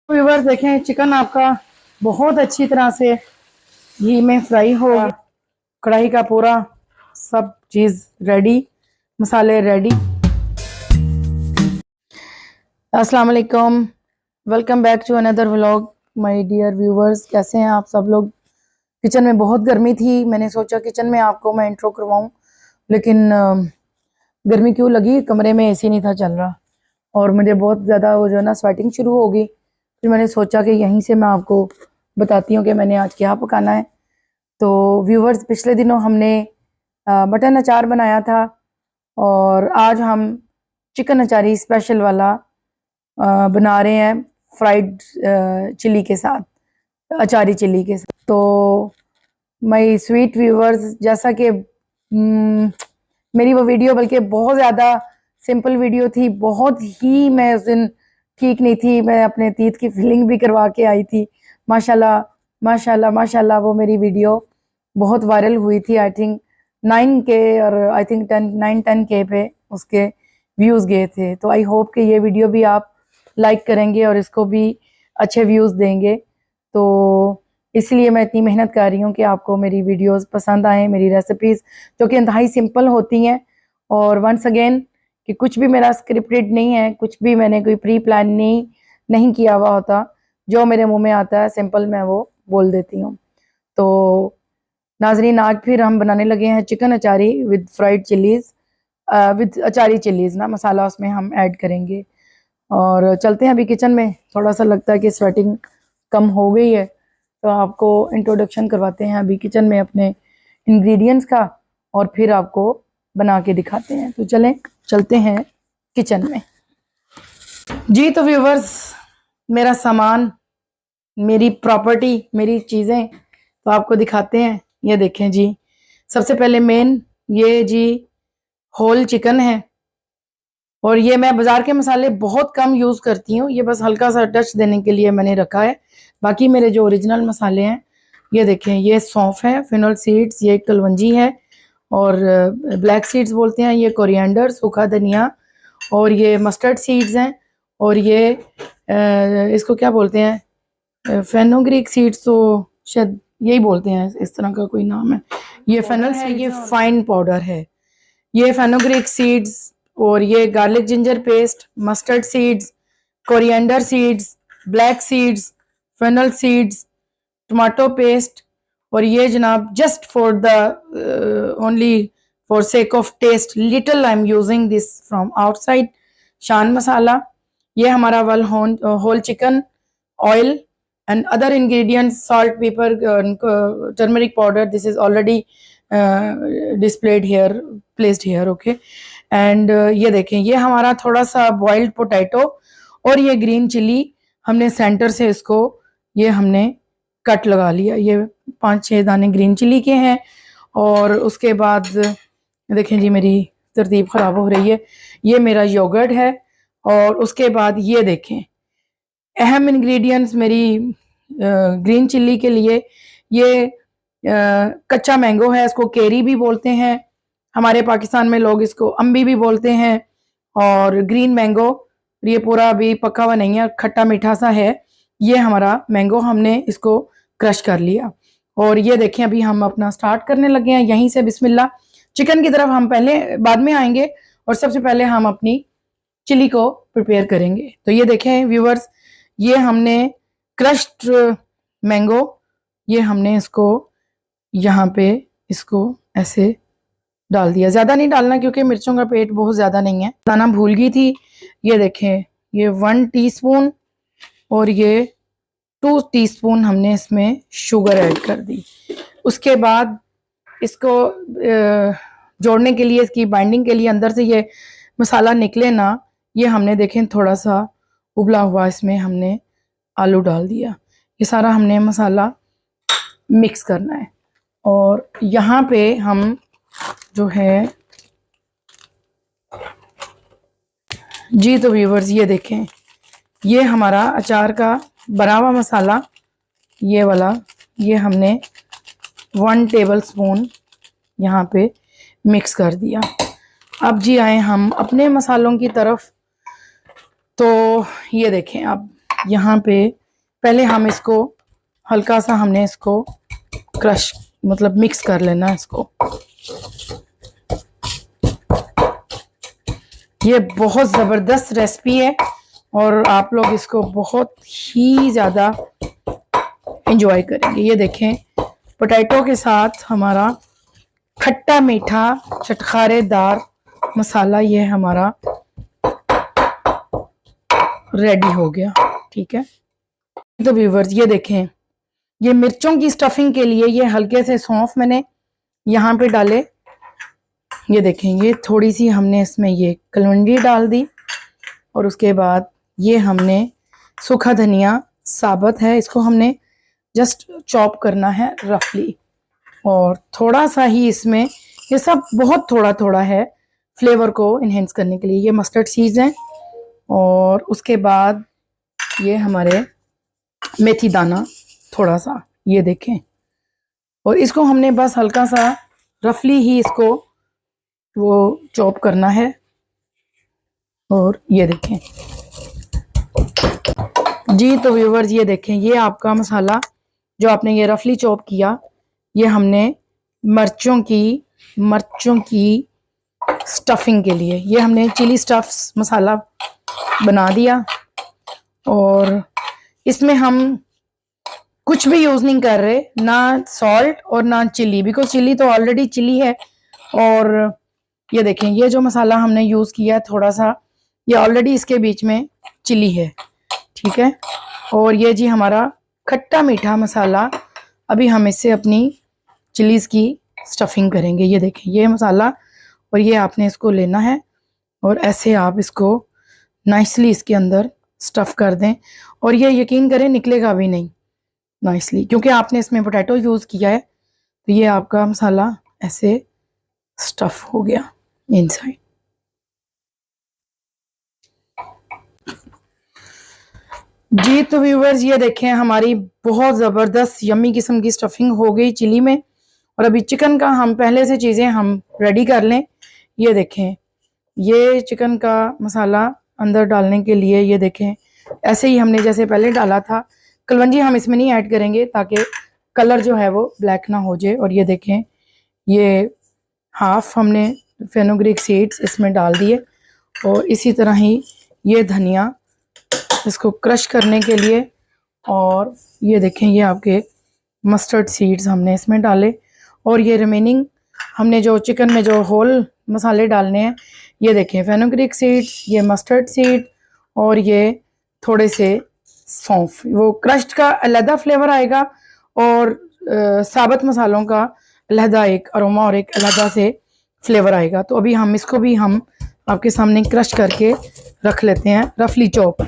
Viewers देखें, chicken आपका बहुत अच्छी तरह से घी में फ्राई हो गया। कढ़ाई का पूरा सब चीज़ रेडी, मसाले रेडी। अस्सलाम वालेकुम, welcome back to another vlog my dear viewers. कैसे हैं आप सब लोग? किचन में बहुत गर्मी थी, मैंने सोचा किचन में आपको मैं इंट्रो करवाऊं, लेकिन गर्मी क्यों लगी, कमरे में एसी नहीं था चल रहा और मुझे बहुत ज़्यादा वो जो है ना स्वेटिंग शुरू हो गई। फिर मैंने सोचा कि यहीं से मैं आपको बताती हूँ कि मैंने आज क्या पकाना है। तो व्यूवर्स, पिछले दिनों हमने मटन अचार बनाया था और आज हम चिकन अचारी स्पेशल वाला बना रहे हैं फ्राइड चिली के साथ, अचारी चिली के साथ। तो माय स्वीट व्यूवर्स, जैसा कि मेरी वो वीडियो बल्कि बहुत ज़्यादा सिंपल वीडियो थी, बहुत ही मैं उस दिन ठीक नहीं थी, मैं अपने तीत की फिलिंग भी करवा के आई थी। माशाल्लाह माशाल्लाह माशाल्लाह वो मेरी वीडियो बहुत वायरल हुई थी। आई थिंक 9K और आई थिंक 9-10K पे उसके व्यूज़ गए थे। तो आई होप कि ये वीडियो भी आप लाइक करेंगे और इसको भी अच्छे व्यूज़ देंगे। तो इसलिए मैं इतनी मेहनत कर रही हूँ कि आपको मेरी वीडियोस पसंद आए, मेरी रेसिपीज़ जो कि इंतहाई सिंपल होती हैं। और वंस अगेन कि कुछ भी मेरा स्क्रिप्टेड नहीं है, कुछ भी मैंने कोई प्री प्लान नहीं किया हुआ होता, जो मेरे मुंह में आता है सिंपल मैं वो बोल देती हूँ। तो नाजरीन, आज फिर हम बनाने लगे हैं chicken achari with fried chillies, with achari chillies ना, मसाला उसमें हम ऐड करेंगे। और चलते हैं अभी किचन में। थोड़ा सा लगता है कि स्वेटिंग कम हो गई है, तो आपको इंट्रोडक्शन करवाते हैं अभी किचन में अपने इंग्रेडिएंट्स का और फिर आपको बना के दिखाते हैं। तो चलें, चलते हैं किचन में जी। तो व्यूवर्स, मेरा सामान, मेरी प्रॉपर्टी, मेरी चीज़ें तो आपको दिखाते हैं। ये देखें जी, सबसे पहले मेन ये जी होल चिकन है और ये मैं बाज़ार के मसाले बहुत कम यूज़ करती हूँ, ये बस हल्का सा टच देने के लिए मैंने रखा है। बाकी मेरे जो ओरिजिनल मसाले हैं, ये देखें, ये सौंफ है, फिनल सीड्स, ये कलवंजी है और ब्लैक सीड्स बोलते हैं, ये कोरिएंडर, सूखा धनिया, और ये मस्टर्ड सीड्स हैं, और ये इसको क्या बोलते हैं, फेनोग्रीक सीड्स, तो शायद यही बोलते हैं, इस तरह का कोई नाम है। ये फेनल है, ये फाइन पाउडर है, ये फेनोग्रीक सीड्स, और ये garlic ginger paste, mustard seeds, coriander seeds, black seeds, fennel seeds, tomato paste, और ये जनाब just for the only for sake of taste little I am using this from outside, Shan masala. ये हमारा whole chicken, oil and other ingredients, salt, pepper, turmeric powder, this is already displayed here, placed here, okay। and ये देखें, ये हमारा थोड़ा सा boiled potato और ये ग्रीन चिली हमने सेंटर से इसको ये हमने कट लगा लिया। ये 5-6 दाने ग्रीन चिली के हैं। और उसके बाद देखें जी, मेरी तरतीब ख़राब हो रही है, ये मेरा योगर्ट है। और उसके बाद ये देखें, अहम इंग्रेडिएंट्स मेरी ग्रीन चिल्ली के लिए, ये कच्चा मैंगो है, इसको केरी भी बोलते हैं, हमारे पाकिस्तान में लोग इसको अम्बी भी बोलते हैं। और ग्रीन मैंगो, ये पूरा अभी पका हुआ नहीं है, खट्टा मीठा सा है। ये हमारा मैंगो, हमने इसको क्रश कर लिया। और ये देखें, अभी हम अपना स्टार्ट करने लगे हैं यहीं से, बिस्मिल्लाह। चिकन की तरफ हम पहले बाद में आएंगे और सबसे पहले हम अपनी चिली को प्रिपेयर करेंगे। तो ये देखें व्यूवर्स, ये हमने क्रश्ड मैंगो, ये हमने इसको यहाँ पे इसको ऐसे डाल दिया। ज़्यादा नहीं डालना क्योंकि मिर्चों का पेट बहुत ज़्यादा नहीं है। दाना भूल गई थी। ये देखें, ये 1 टीस्पून और ये 2 टीस्पून हमने इसमें शुगर ऐड कर दी। उसके बाद इसको जोड़ने के लिए, इसकी बाइंडिंग के लिए, अंदर से ये मसाला निकले ना, ये हमने देखें थोड़ा सा उबला हुआ इसमें हमने आलू डाल दिया। ये सारा हमने मसाला मिक्स करना है। और यहाँ पे हम जो है जी, तो व्यूवर्स ये देखें, ये हमारा अचार का बना हुआ मसाला, ये वाला, ये हमने 1 टेबल स्पून यहाँ पे मिक्स कर दिया। अब जी आए हम अपने मसालों की तरफ। तो ये देखें, अब यहाँ पे पहले हम इसको हल्का सा हमने इसको क्रश मतलब मिक्स कर लेना इसको। ये बहुत ज़बरदस्त रेसिपी है और आप लोग इसको बहुत ही ज़्यादा एंजॉय करेंगे। ये देखें पोटैटो के साथ हमारा खट्टा मीठा चटखारेदार मसाला ये हमारा रेडी हो गया। ठीक है, तो व्यूवर्स ये देखें, ये मिर्चों की स्टफिंग के लिए ये हल्के से सौंफ मैंने यहाँ पे डाले। ये देखें, ये थोड़ी सी हमने इसमें ये कलवंडी डाल दी और उसके बाद ये हमने सूखा धनिया साबुत है, इसको हमने जस्ट चॉप करना है रफली। और थोड़ा सा ही इसमें, ये सब बहुत थोड़ा थोड़ा है फ्लेवर को इन्हेंस करने के लिए। ये मस्टर्ड सीड्स हैं और उसके बाद ये हमारे मेथी दाना थोड़ा सा, ये देखें। और इसको हमने बस हल्का सा रफली ही इसको वो चॉप करना है। और ये देखें जी, तो व्यूवर्स ये देखें, ये आपका मसाला जो आपने ये रफली चॉप किया, ये हमने मिर्चों की स्टफिंग के लिए ये हमने चिली स्टफ्स मसाला बना दिया। और इसमें हम कुछ भी यूज़ नहीं कर रहे, ना सॉल्ट और ना चिली, बिकॉज चिली तो ऑलरेडी चिली है। और ये देखें, ये जो मसाला हमने यूज़ किया थोड़ा सा, ये ऑलरेडी इसके बीच में चिली है। ठीक है, और ये जी हमारा खट्टा मीठा मसाला, अभी हम इससे अपनी चिलीज़ की स्टफिंग करेंगे। ये देखें, ये मसाला, और ये आपने इसको लेना है और ऐसे आप इसको नाइसली इसके अंदर स्टफ़ कर दें। और ये यकीन करें निकलेगा भी नहीं नाइसली, क्योंकि आपने इसमें पोटैटो यूज़ किया है। तो ये आपका मसाला ऐसे स्टफ़ हो गया इनसाइड। जी, तो व्यूवर्स ये देखें, हमारी बहुत ज़बरदस्त यम्मी किस्म की स्टफिंग हो गई चिली में। और अभी चिकन का हम पहले से चीज़ें हम रेडी कर लें। ये देखें, ये चिकन का मसाला अंदर डालने के लिए ये देखें, ऐसे ही हमने जैसे पहले डाला था। कलवंजी हम इसमें नहीं ऐड करेंगे ताकि कलर जो है वो ब्लैक ना हो जाए। और ये देखें, ये हाफ हमने फेनुग्रीक सीड्स इसमें डाल दिए। और इसी तरह ही ये धनिया इसको क्रश करने के लिए। और ये देखें, ये आपके मस्टर्ड सीड्स हमने इसमें डाले। और ये रिमेनिंग हमने जो चिकन में जो होल मसाले डालने हैं, ये देखें फेनुग्रीक सीड्स, ये मस्टर्ड सीड और ये थोड़े से सौंफ। वो क्रश्ड का अलहदा फ्लेवर आएगा और साबुत मसालों का अलहदा एक अरोमा और एक अलहदा से फ्लेवर आएगा। तो अभी हम इसको भी हम आपके सामने क्रश करके रख लेते हैं रफली चॉप।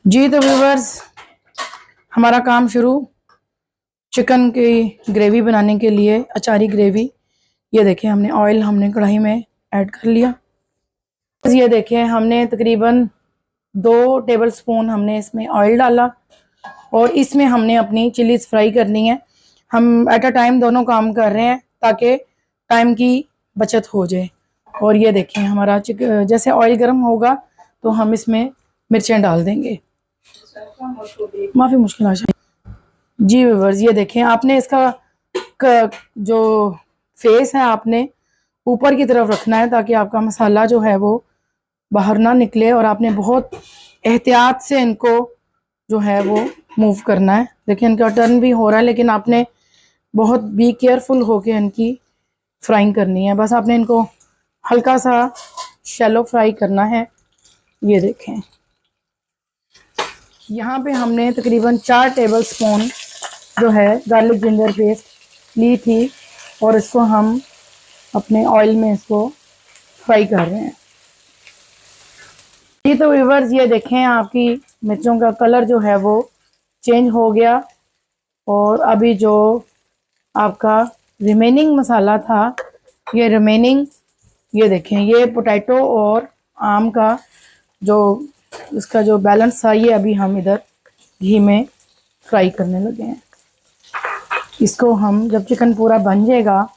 जी, तो व्यूवर्स हमारा काम शुरू चिकन की ग्रेवी बनाने के लिए, अचारी ग्रेवी। ये देखें, हमने ऑयल हमने कढ़ाई में ऐड कर लिया। ये देखें, हमने तकरीबन 2 टेबलस्पून हमने इसमें ऑयल डाला और इसमें हमने अपनी चिलीज फ्राई करनी है। हम एट अ टाइम दोनों काम कर रहे हैं ताकि टाइम की बचत हो जाए। और ये देखें, हमारा जैसे ऑयल गर्म होगा तो हम इसमें मिर्चें डाल देंगे। माफ़ी मुश्किल आशा। जी व्यूअर्स, ये देखें, आपने इसका जो फेस है आपने ऊपर की तरफ रखना है ताकि आपका मसाला जो है वो बाहर ना निकले। और आपने बहुत एहतियात से इनको जो है वो मूव करना है। देखिए, इनका टर्न भी हो रहा है, लेकिन आपने बहुत बी केयरफुल होके इनकी फ्राइंग करनी है। बस आपने इनको हल्का सा शैलो फ्राई करना है। ये देखें, यहाँ पे हमने तकरीबन 4 टेबलस्पून जो है गार्लिक जिंजर पेस्ट ली थी और इसको हम अपने ऑयल में इसको फ्राई कर रहे हैं। ये तो व्यूअर्स, ये देखें, आपकी मिर्चों का कलर जो है वो चेंज हो गया। और अभी जो आपका रिमेनिंग मसाला था, ये रिमेनिंग, ये देखें, ये पोटैटो और आम का जो इसका जो बैलेंस था, ये अभी हम इधर घी में फ्राई करने लगे हैं। इसको हम जब चिकन पूरा बन जाएगा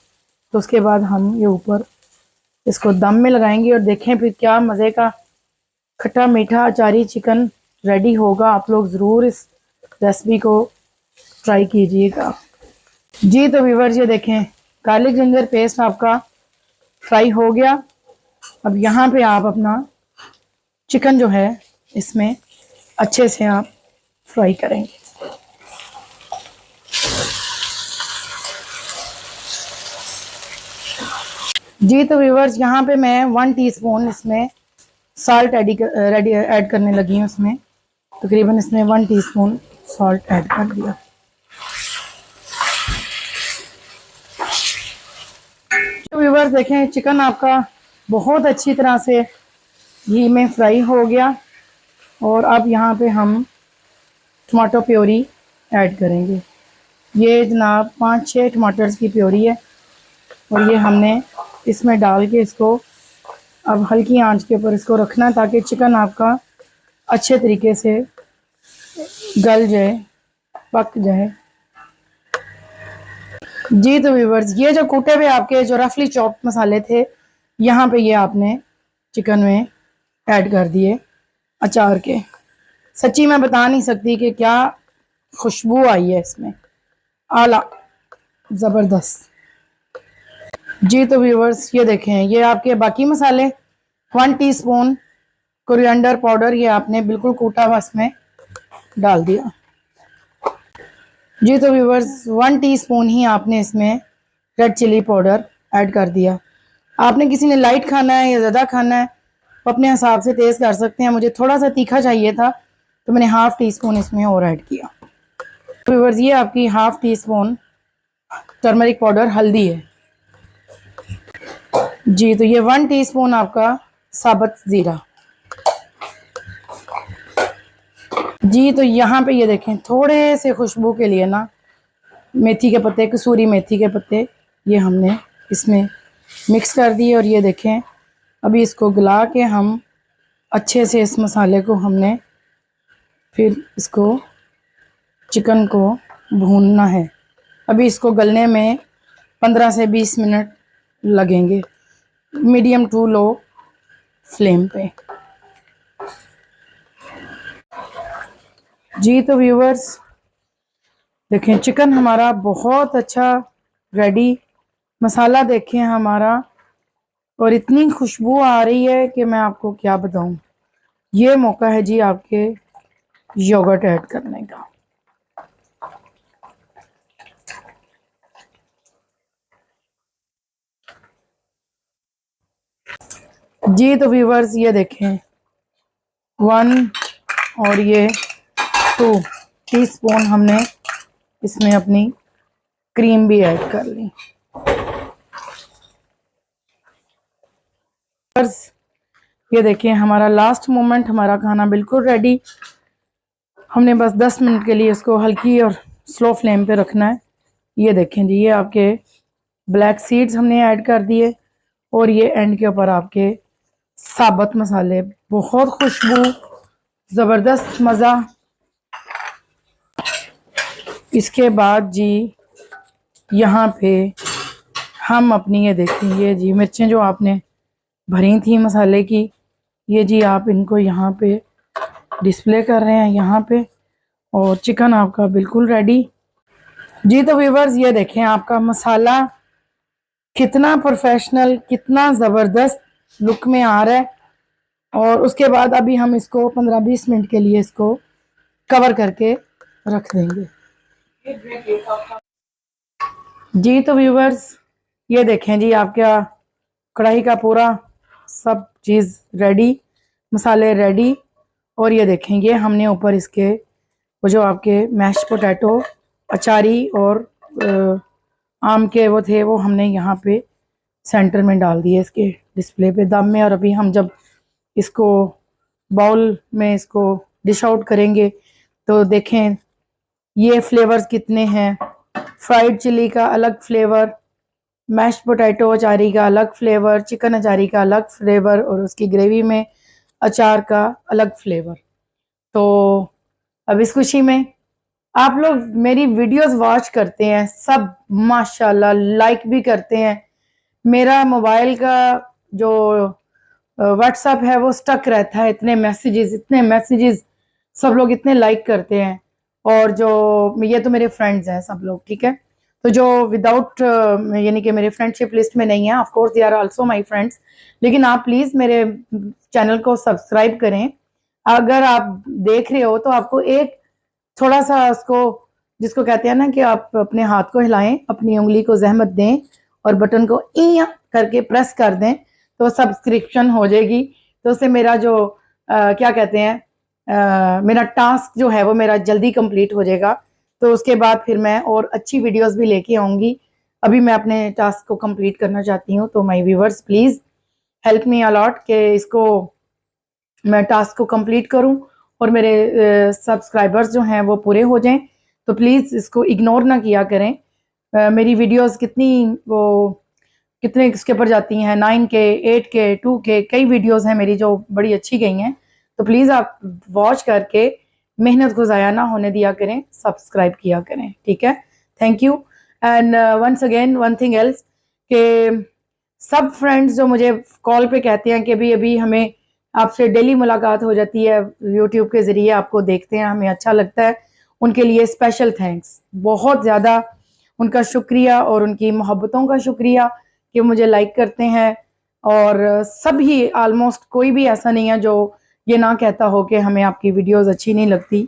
तो उसके बाद हम ये ऊपर इसको दम में लगाएंगे और देखें फिर क्या मज़े का खट्टा मीठा अचारी चिकन रेडी होगा। आप लोग ज़रूर इस रेसिपी को ट्राई कीजिएगा। जी तो व्यूअर्स ये देखें, गार्लिक जिंजर पेस्ट आपका फ्राई हो गया। अब यहाँ पे आप अपना चिकन जो है इसमें अच्छे से आप फ्राई करेंगे। जी तो व्यूअर्स यहाँ पे मैं 1 टीस्पून इसमें सॉल्ट ऐड करने लगी हूँ। इसमें तकरीबन इसमें 1 टीस्पून सॉल्ट ऐड कर दिया। तो व्यूअर्स देखें, चिकन आपका बहुत अच्छी तरह से घी में फ्राई हो गया। और अब यहाँ पे हम टमाटो प्योरी ऐड करेंगे। ये जनाब 5-6 टमाटर्स की प्योरी है और ये हमने इसमें डाल के इसको अब हल्की आंच के ऊपर इसको रखना है ताकि चिकन आपका अच्छे तरीके से गल जाए, पक जाए। जी तो व्यूअर्स ये जो कूटे हुए आपके जो रफली चॉप्ड मसाले थे, यहाँ पे ये आपने चिकन में ऐड कर दिए अचार के। सच्ची मैं बता नहीं सकती कि क्या खुशबू आई है इसमें, आला ज़बरदस्त। जी तो व्यूअर्स ये देखें, ये आपके बाकी मसाले 1 टीस्पून कोरिएंडर पाउडर ये आपने बिल्कुल कूटा हुआ इसमें डाल दिया। जी तो व्यूअर्स 1 टीस्पून ही आपने इसमें रेड चिली पाउडर ऐड कर दिया। आपने किसी ने लाइट खाना है या ज़्यादा खाना है तो अपने हिसाब से तेज़ कर सकते हैं। मुझे थोड़ा सा तीखा चाहिए था तो मैंने 1/2 टीस्पून इसमें और ऐड किया। तो व्यूअर्स ये आपकी 1/2 टीस्पून टर्मरिक पाउडर हल्दी है। जी तो ये 1 टीस्पून आपका साबुत ज़ीरा। जी तो यहाँ पे ये देखें, थोड़े से खुशबू के लिए ना मेथी के पत्ते, कसूरी मेथी के पत्ते ये हमने इसमें मिक्स कर दिए। और ये देखें अभी इसको गला के हम अच्छे से इस मसाले को हमने फिर इसको चिकन को भूनना है। अभी इसको गलने में 15 से 20 मिनट लगेंगे मीडियम टू लो फ्लेम पे। जी तो व्यूअर्स देखें, चिकन हमारा बहुत अच्छा रेडी, मसाला देखें हमारा, और इतनी खुशबू आ रही है कि मैं आपको क्या बताऊं। ये मौका है जी आपके योगर्ट ऐड करने का। जी तो व्यूअर्स ये देखें 1 और ये 2 टीस्पून हमने इसमें अपनी क्रीम भी ऐड कर ली। ये देखें हमारा लास्ट मोमेंट, हमारा खाना बिल्कुल रेडी। हमने बस 10 मिनट के लिए इसको हल्की और स्लो फ्लेम पे रखना है। ये देखें जी, ये आपके ब्लैक सीड्स हमने ऐड कर दिए और ये एंड के ऊपर आपके साबुत मसाले, बहुत खुशबू, ज़बरदस्त मज़ा। इसके बाद जी यहाँ पे हम अपनी ये देखें, ये जी मिर्चें जो आपने भरी थी मसाले की, ये जी आप इनको यहाँ पे डिस्प्ले कर रहे हैं यहाँ पे। और चिकन आपका बिल्कुल रेडी। जी तो व्यूअर्स ये देखें आपका मसाला कितना प्रोफेशनल, कितना ज़बरदस्त लुक में आ रहा है। और उसके बाद अभी हम इसको 15-20 मिनट के लिए इसको कवर करके रख देंगे। जी तो व्यूअर्स ये देखें जी आपका कढ़ाई का पूरा सब चीज़ रेडी, मसाले रेडी। और ये देखें ये हमने ऊपर इसके वो जो आपके मैश पोटैटो, अचारी और आम के वो थे वो हमने यहाँ पे सेंटर में डाल दिए इसके डिस्प्ले पे दम में। और अभी हम जब इसको बाउल में इसको डिश आउट करेंगे तो देखें ये फ्लेवर्स कितने हैं। फ्राइड चिली का अलग फ्लेवर, मैश पोटैटो अचारी का अलग फ्लेवर, चिकन अचारी का अलग फ्लेवर और उसकी ग्रेवी में अचार का अलग फ्लेवर। तो अब इस खुशी में आप लोग मेरी वीडियोस वॉच करते हैं सब, माशाल्लाह लाइक भी करते हैं। मेरा मोबाइल का जो व्हाट्सएप है वो स्टक रहता है, इतने मैसेजेस सब लोग इतने लाइक करते हैं, और जो ये तो मेरे फ्रेंड्स हैं सब लोग, ठीक है। तो जो विदाउट यानी कि मेरे फ्रेंडशिप लिस्ट में नहीं है, of course they are also my friends, लेकिन आप प्लीज़ मेरे चैनल को सब्सक्राइब करें। अगर आप देख रहे हो तो आपको एक थोड़ा सा उसको, जिसको कहते हैं ना कि आप अपने हाथ को हिलाएं, अपनी उंगली को जहमत दें और बटन को ई करके प्रेस कर दें, तो सब्सक्रिप्शन हो जाएगी। तो उससे मेरा जो क्या कहते हैं, मेरा टास्क जो है वो मेरा जल्दी कंप्लीट हो जाएगा। तो उसके बाद फिर मैं और अच्छी वीडियोस भी लेके आऊँगी। अभी मैं अपने टास्क को कंप्लीट करना चाहती हूँ, तो my viewers please help me a lot कि इसको मैं टास्क को कंप्लीट करूं और मेरे सब्सक्राइबर्स जो हैं वो पूरे हो जाएं। तो प्लीज़ इसको इग्नोर ना किया करें। मेरी वीडियोस कितनी वो कितने इसके ऊपर जाती हैं, 9K 8K 2K, कई वीडियोस हैं मेरी जो बड़ी अच्छी गई हैं। तो प्लीज़ आप वॉच करके मेहनत को ज़ाया ना होने दिया करें, सब्सक्राइब किया करें, ठीक है। Thank you. And once again one thing else कि सब फ्रेंड्स जो मुझे कॉल पे कहते हैं कि अभी अभी हमें आपसे डेली मुलाकात हो जाती है, यूट्यूब के ज़रिए आपको देखते हैं, हमें अच्छा लगता है, उनके लिए स्पेशल थैंक्स, बहुत ज़्यादा उनका शुक्रिया और उनकी मोहब्बतों का शुक्रिया कि मुझे लाइक करते हैं। और सभी ऑलमोस्ट कोई भी ऐसा नहीं है जो ये ना कहता हो कि हमें आपकी वीडियोस अच्छी नहीं लगती।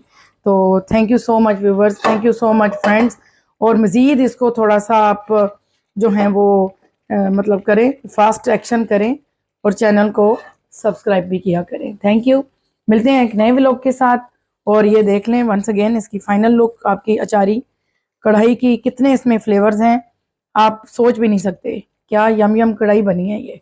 तो thank you so much viewers, thank you so much friends. और मज़ीद इसको थोड़ा सा आप जो हैं वो मतलब करें, फास्ट एक्शन करें और चैनल को सब्सक्राइब भी किया करें। Thank you. मिलते हैं एक नए व्लॉग के साथ। और ये देख लें वंस अगेन इसकी फाइनल लुक आपकी अचारी कढ़ाई की, कितने इसमें फ्लेवर्स हैं आप सोच भी नहीं सकते, क्या यम यम कढ़ाई बनी है ये।